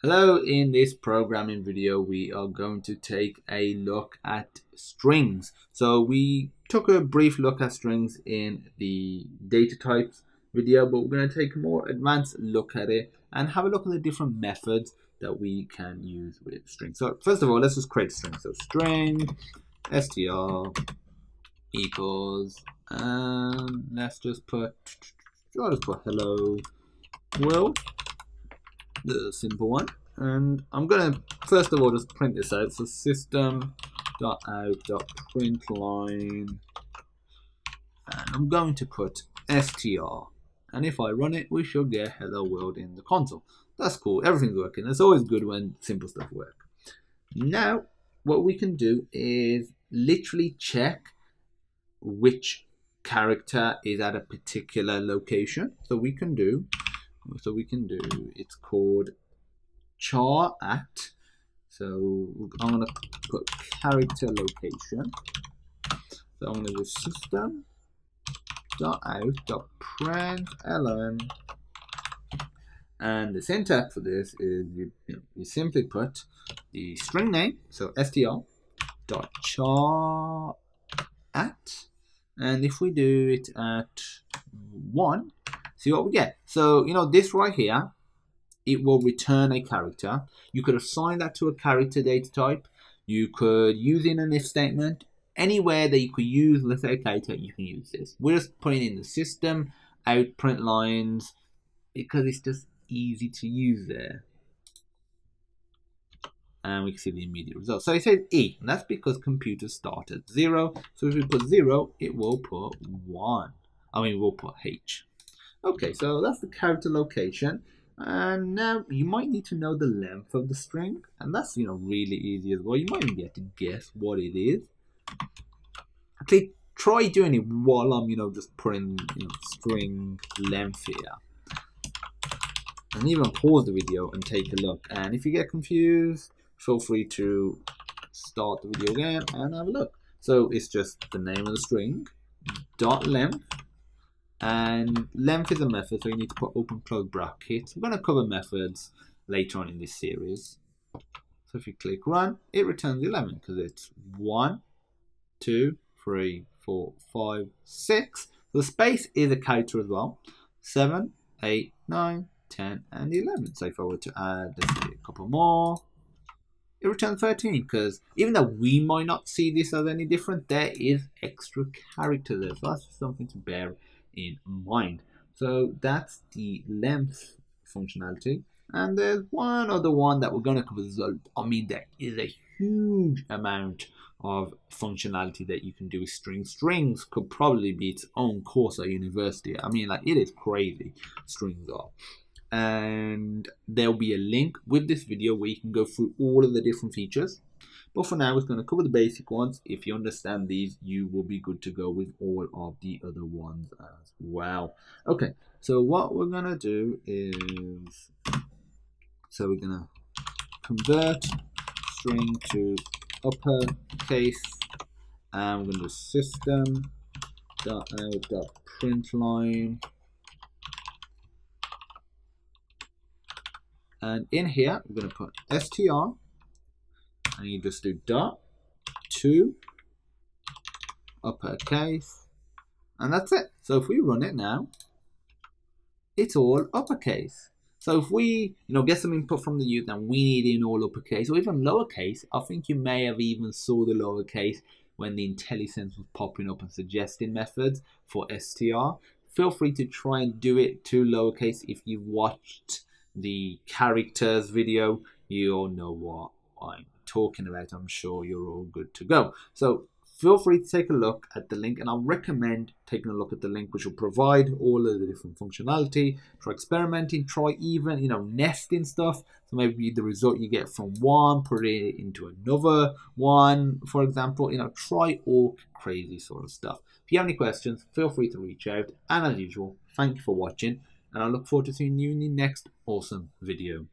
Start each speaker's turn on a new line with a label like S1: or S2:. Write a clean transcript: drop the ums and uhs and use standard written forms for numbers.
S1: Hello, in this programming video we are going to take a look at strings. So we took a brief look at strings in the data types video, but we're going to take a more advanced look at it and have a look at the different methods that we can use with strings. So first of all, let's just create a string. So string str equals, and let's just put, I'll just put hello world, the simple one. And I'm gonna first of all just print this out. So system.out.println, and I'm going to put str, and if I run it we should get hello world in the console. That's cool, everything's working. It's always good when simple stuff works. Now what we can do is literally check which character is at a particular location. So we can do, it's called char at. So I'm going to put character location. So I'm going to do system.out.println, and the syntax for this is you simply put the string name, so str.char at, and if we do it at 1, see what we get. So this right here, it will return a character. You could assign that to a character data type. You could use in an if statement. Anywhere that you could use, let's say a character, you can use this. We're just putting in the system out print lines because it's just easy to use there. And we can see the immediate result. So it says E, and that's because computers start at 0. So if we put 0, it will put 1. We'll put H. Okay, so that's the character location. And now you might need to know the length of the string, and that's really easy as well. You might even get to guess what it is. Okay, try doing it while I'm just putting string length here, and even pause the video and take a look. And if you get confused, feel free to start the video again and have a look. So it's just the name of the string dot length. And length is a method, so you need to put open close brackets. We're going to cover methods later on in this series. So if you click run, it returns 11 because it's 1, 2, 3, 4, 5, 6. The space is a character as well. 7, 8, 9, 10, and 11. So if I were to add a couple more, it returns 13, because even though we might not see this as any different, there is extra character there. So that's something to bear in mind. So that's the length functionality, and there's one other one that we're going to cover as well. There is a huge amount of functionality that you can do with strings. Strings could probably be its own course at university. It is crazy, strings are. And there'll be a link with this video where you can go through all of the different features. But for now, it's going to cover the basic ones. If you understand these, you will be good to go with all of the other ones as well. Okay, so what we're going to do is, we're going to convert string to uppercase, and we're going to do system.out.println. And in here, we're going to put str, and you just do dot to uppercase, and that's it. So if we run it now, it's all uppercase. So if we get some input from the youth and we need it in all uppercase or even lowercase, I think you may have even saw the lowercase when the IntelliSense was popping up and suggesting methods for str. Feel free to try and do it to lowercase. If you've watched the characters video, you all know what I'm talking about. I'm sure you're all good to go. So feel free to take a look at the link, and I recommend taking a look at the link, which will provide all of the different functionality. Try experimenting, try even nesting stuff. So maybe the result you get from one, put it into another one, for example. Try all crazy sort of stuff. If you have any questions, feel free to reach out, and as usual, thank you for watching, and I look forward to seeing you in the next awesome video.